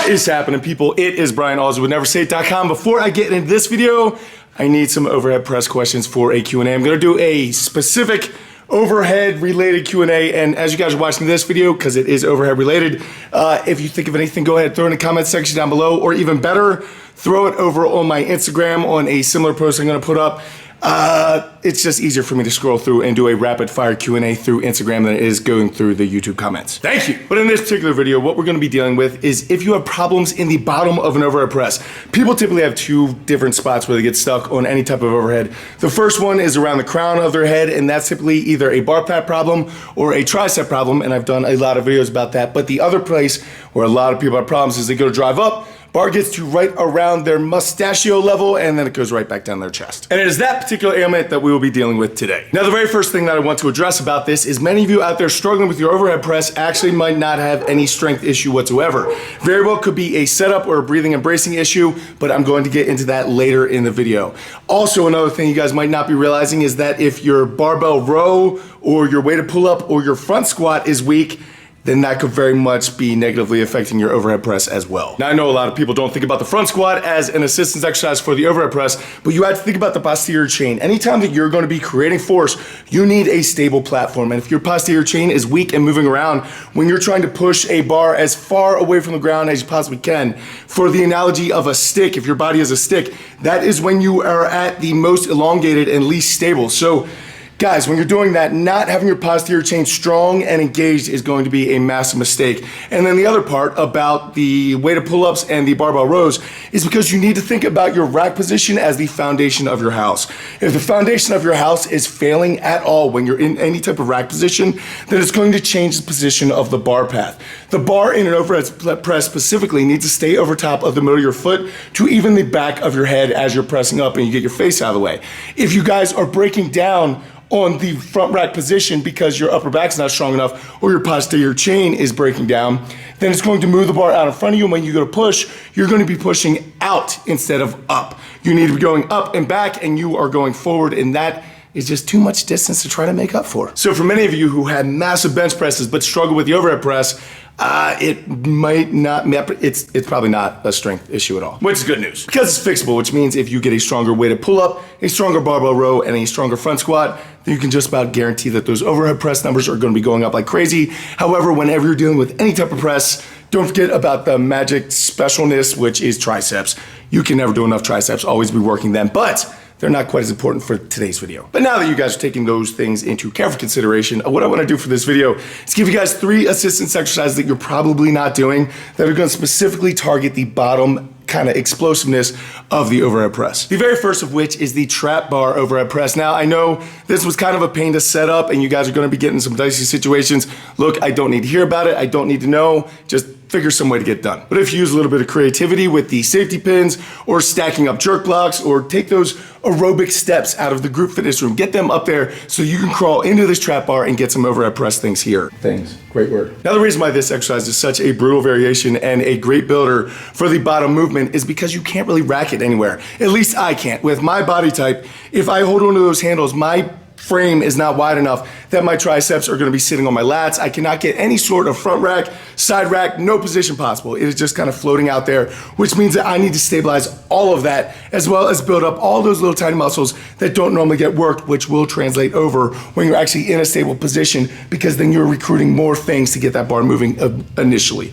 What is happening, people? It is Brian Alsruhe with NEVERsate.com. Before I get into this video, I need some overhead press questions for a Q&A. I'm gonna do a specific overhead related Q&A, and as you guys are watching this video, because it is overhead related, if you think of anything, go ahead, throw it in the comment section down below, or even better, throw it over on my Instagram on a similar post I'm gonna put up. It's just easier for me to scroll through and do a rapid fire Q&A through Instagram than it is going through the YouTube comments. Thank you. But in this particular video, what we're gonna be dealing with is if you have problems in the bottom of an overhead press. People typically have two different spots where they get stuck on any type of overhead. The first one is around the crown of their head, and that's typically either a bar pad problem or a tricep problem, and I've done a lot of videos about that. But the other place where a lot of people have problems is they go to drive up, bar gets to right around their mustachio level, and then it goes right back down their chest. And it is that particular ailment that we will be dealing with today. Now, the very first thing that I want to address about this is many of you out there struggling with your overhead press actually might not have any strength issue whatsoever. Very well could be a setup or a breathing and bracing issue, but I'm going to get into that later in the video. Also, another thing you guys might not be realizing is that if your barbell row or your weighted pull-up or your front squat is weak, then that could very much be negatively affecting your overhead press as well. Now, I know a lot of people don't think about the front squat as an assistance exercise for the overhead press, but you have to think about the posterior chain. Anytime that you're gonna be creating force, you need a stable platform. And if your posterior chain is weak and moving around, when you're trying to push a bar as far away from the ground as you possibly can, for the analogy of a stick, if your body is a stick, that is when you are at the most elongated and least stable. So, guys, when you're doing that, not having your posterior chain strong and engaged is going to be a massive mistake. And then the other part about the weighted pull-ups and the barbell rows is because you need to think about your rack position as the foundation of your house. If the foundation of your house is failing at all when you're in any type of rack position, then it's going to change the position of the bar path. The bar in an overhead press specifically needs to stay over top of the middle of your foot to even the back of your head as you're pressing up and you get your face out of the way. If you guys are breaking down on the front rack position because your upper back's not strong enough or your posterior chain is breaking down, then it's going to move the bar out in front of you, and when you go to push, you're going to be pushing out instead of up. You need to be going up and back, and you are going forward, and that is just too much distance to try to make up for. So for many of you who had massive bench presses but struggle with the overhead press, it might not, it's probably not a strength issue at all, which is good news because it's fixable, which means if you get a stronger weighted pull-up, a stronger barbell row, and a stronger front squat, then you can just about guarantee that those overhead press numbers are going to be going up like crazy. However, whenever you're dealing with any type of press, don't forget about the magic specialness, which is triceps. You can never do enough triceps, always be working them, but they're not quite as important for today's video. But now that you guys are taking those things into careful consideration, what I want to do for this video is give you guys 3 assistance exercises that you're probably not doing that are going to specifically target the bottom kind of explosiveness of the overhead press. The very first of which is the trap bar overhead press. Now, I know this was kind of a pain to set up and you guys are going to be getting some dicey situations. Look, I don't need to hear about it. I don't need to know. Just figure some way to get done. But if you use a little bit of creativity with the safety pins or stacking up jerk blocks or take those aerobic steps out of the group fitness room, get them up there so you can crawl into this trap bar and get some overhead press things here. Great word. Now, the reason why this exercise is such a brutal variation and a great builder for the bottom movement is because you can't really rack it anywhere. At least I can't. With my body type, if I hold onto those handles, my frame is not wide enough that my triceps are going to be sitting on my lats. I cannot get any sort of front rack, side rack, no position possible. It is just kind of floating out there, which means that I need to stabilize all of that as well as build up all those little tiny muscles that don't normally get worked, which will translate over when you're actually in a stable position because then you're recruiting more things to get that bar moving initially.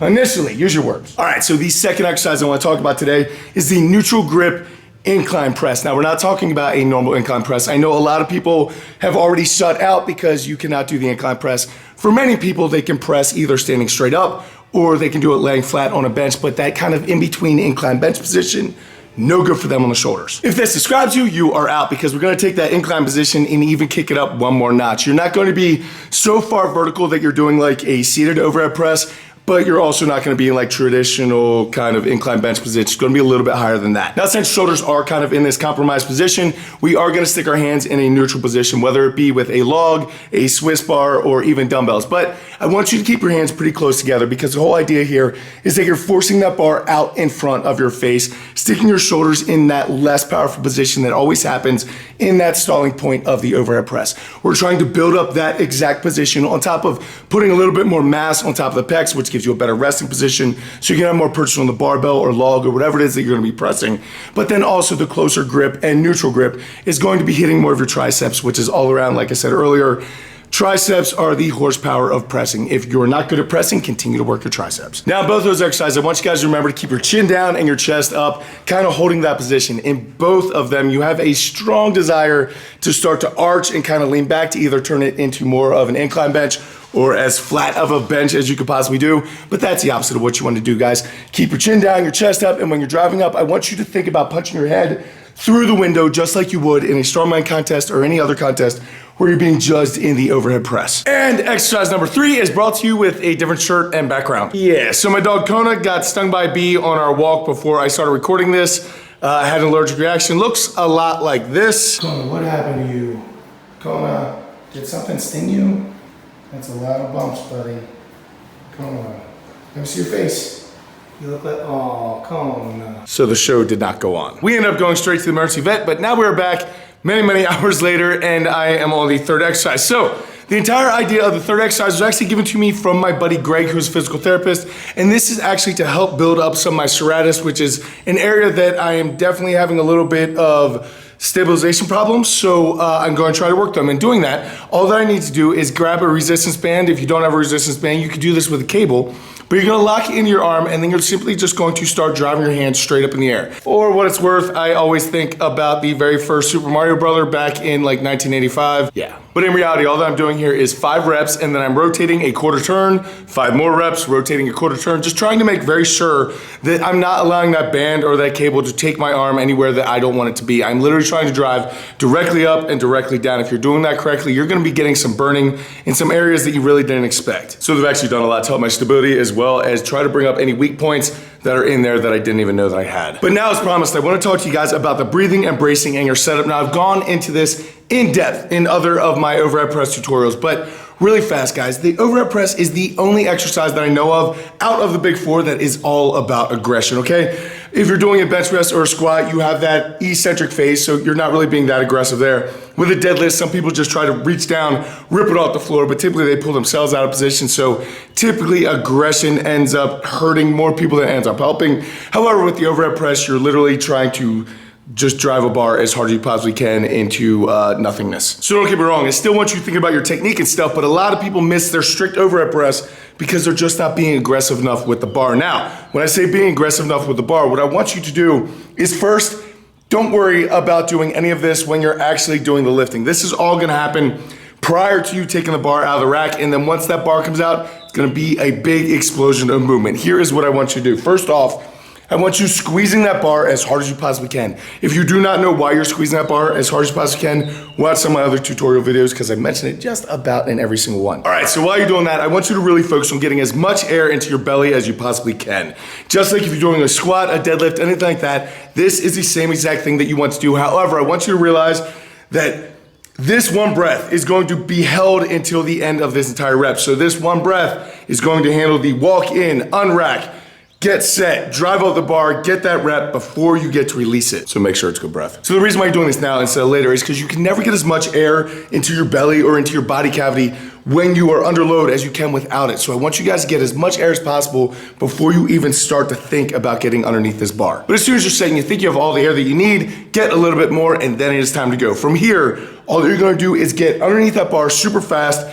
Use your words. All right, so the second exercise I want to talk about today is the neutral grip incline press. Now, we're not talking about a normal incline press. I know a lot of people have already shut out because you cannot do the incline press. For many people, they can press either standing straight up or they can do it laying flat on a bench, but that kind of in-between incline bench position, no good for them on the shoulders. If this describes you, you are out because we're gonna take that incline position and even kick it up one more notch. You're not going to be so far vertical that you're doing like a seated overhead press, but you're also not gonna be in like traditional kind of incline bench position. It's gonna be a little bit higher than that. Now, since shoulders are kind of in this compromised position, we are gonna stick our hands in a neutral position, whether it be with a log, a Swiss bar, or even dumbbells. But I want you to keep your hands pretty close together because the whole idea here is that you're forcing that bar out in front of your face, sticking your shoulders in that less powerful position that always happens in that stalling point of the overhead press. We're trying to build up that exact position on top of putting a little bit more mass on top of the pecs, which gives you a better resting position, so you can have more purchase on the barbell or log or whatever it is that you're gonna be pressing. But then also the closer grip and neutral grip is going to be hitting more of your triceps, which is all around, like I said earlier, triceps are the horsepower of pressing. If you're not good at pressing, continue to work your triceps. Now, both those exercises, I want you guys to remember to keep your chin down and your chest up, kind of holding that position. In both of them, you have a strong desire to start to arch and kind of lean back to either turn it into more of an incline bench or as flat of a bench as you could possibly do. But that's the opposite of what you want to do, guys. Keep your chin down, your chest up, and when you're driving up, I want you to think about punching your head through the window just like you would in a strongman contest or any other contest where you're being judged in the overhead press. And exercise number 3 is brought to you with a different shirt and background. Yeah, so my dog Kona got stung by a bee on our walk before I started recording this. Had an allergic reaction. Looks a lot like this. Kona, what happened to you? Kona, did something sting you? That's a lot of bumps, buddy. Kona, let me see your face. You look like, oh, Kona. So the show did not go on. We ended up going straight to the emergency vet, but now we're back many hours later, and I am on the third exercise. So the entire idea of the third exercise was actually given to me from my buddy Greg, who's a physical therapist, and this is actually to help build up some of my serratus, which is an area that I am definitely having a little bit of stabilization problems, so I'm going to try to work them. And doing that, all that I need to do is grab a resistance band. If you don't have a resistance band, you can do this with a cable, but you're gonna lock it into your arm and then you're simply just going to start driving your hands straight up in the air. For what it's worth, I always think about the very first Super Mario Brother back in like 1985. Yeah. But in reality, all that I'm doing here is 5 reps and then I'm rotating a quarter turn, 5 more reps, rotating a quarter turn, just trying to make very sure that I'm not allowing that band or that cable to take my arm anywhere that I don't want it to be. I'm literally trying to drive directly up and directly down. If you're doing that correctly, you're gonna be getting some burning in some areas that you really didn't expect. So they've actually done a lot to help my stability as well as try to bring up any weak points that are in there that I didn't even know that I had. But now, as promised, I want to talk to you guys about the breathing and bracing and your setup. Now, I've gone into this in depth in other of my overhead press tutorials, but really fast, guys, the overhead press is the only exercise that I know of out of the big 4 that is all about aggression, okay? If you're doing a bench press or a squat, you have that eccentric phase, so you're not really being that aggressive there. With a deadlift, some people just try to reach down, rip it off the floor, but typically they pull themselves out of position, so typically aggression ends up hurting more people than it ends up helping. However, with the overhead press, you're literally trying to just drive a bar as hard as you possibly can into nothingness. So don't get me wrong, I still want you to think about your technique and stuff, but a lot of people miss their strict overhead press because they're just not being aggressive enough with the bar. Now, when I say being aggressive enough with the bar, what I want you to do is first, don't worry about doing any of this when you're actually doing the lifting. This is all gonna happen prior to you taking the bar out of the rack, and then once that bar comes out, it's gonna be a big explosion of movement. Here is what I want you to do. First off, I want you squeezing that bar as hard as you possibly can. If you do not know why you're squeezing that bar as hard as you possibly can, watch some of my other tutorial videos because I mention it just about in every single one. All right, so while you're doing that, I want you to really focus on getting as much air into your belly as you possibly can. Just like if you're doing a squat, a deadlift, anything like that, this is the same exact thing that you want to do. However, I want you to realize that this one breath is going to be held until the end of this entire rep. So this one breath is going to handle the walk in, unrack, get set, drive out the bar, get that rep before you get to release it. So make sure it's good breath. So the reason why you're doing this now instead of later is because you can never get as much air into your belly or into your body cavity when you are under load as you can without it. So I want you guys to get as much air as possible before you even start to think about getting underneath this bar. But as soon as you're saying you think you have all the air that you need, get a little bit more and then it is time to go. From here, all that you're gonna do is get underneath that bar super fast.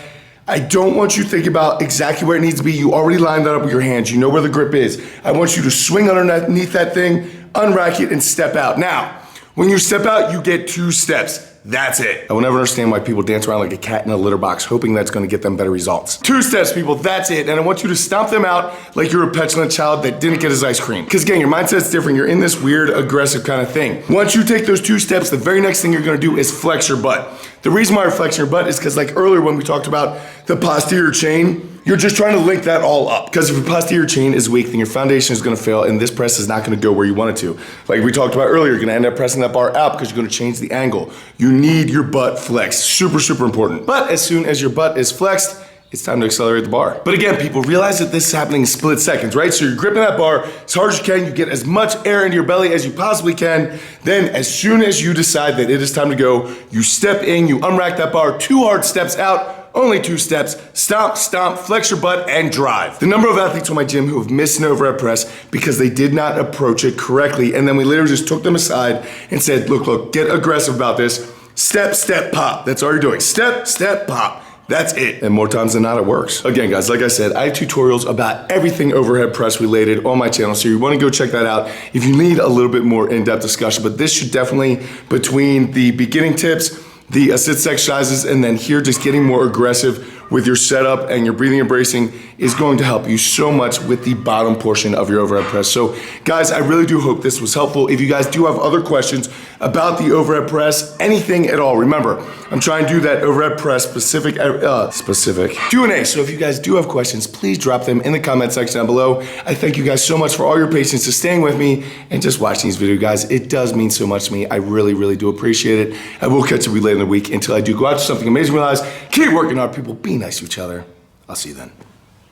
I don't want you to think about exactly where it needs to be. You already lined that up with your hands. You know where the grip is. I want you to swing underneath that thing, unrack it, and step out. Now, when you step out, you get 2 steps. That's it. I will never understand why people dance around like a cat in a litter box, hoping that's gonna get them better results. 2 steps, people, that's it. And I want you to stomp them out like you're a petulant child that didn't get his ice cream. Because again, your mindset's different. You're in this weird, aggressive kind of thing. Once you take those 2 steps, the very next thing you're gonna do is flex your butt. The reason why you're flexing your butt is because like earlier when we talked about the posterior chain, you're just trying to link that all up. Because if your posterior chain is weak, then your foundation is gonna fail and this press is not gonna go where you want it to. Like we talked about earlier, you're gonna end up pressing that bar out because you're gonna change the angle. You need your butt flexed, super, super important. But as soon as your butt is flexed, it's time to accelerate the bar. But again, people, realize that this is happening in split seconds, right? So you're gripping that bar as hard as you can, you get as much air into your belly as you possibly can. Then as soon as you decide that it is time to go, you step in, you unrack that bar, 2 hard steps out, only 2 steps, stomp, stomp, flex your butt, and drive. The number of athletes on my gym who have missed an overhead press because they did not approach it correctly, and then we literally just took them aside and said, look, get aggressive about this. Step, step, pop. That's all you're doing. Step, step, pop. That's it. And more times than not, it works. Again, guys, like I said, I have tutorials about everything overhead press related on my channel, so you want to go check that out if you need a little bit more in-depth discussion. But this should definitely, between the beginning tips, the assist exercises, and then here just getting more aggressive with your setup and your breathing and bracing is going to help you so much with the bottom portion of your overhead press. So guys, I really do hope this was helpful. If you guys do have other questions about the overhead press, anything at all, remember, I'm trying to do that overhead press specific Q&A. So if you guys do have questions, please drop them in the comment section down below. I thank you guys so much for all your patience to staying with me and just watching these videos, guys. It does mean so much to me. I really, really do appreciate it. I will catch you later in the week. Until I do go out to something amazing in your lives, keep working hard, people. Be nice to each other. I'll see you then.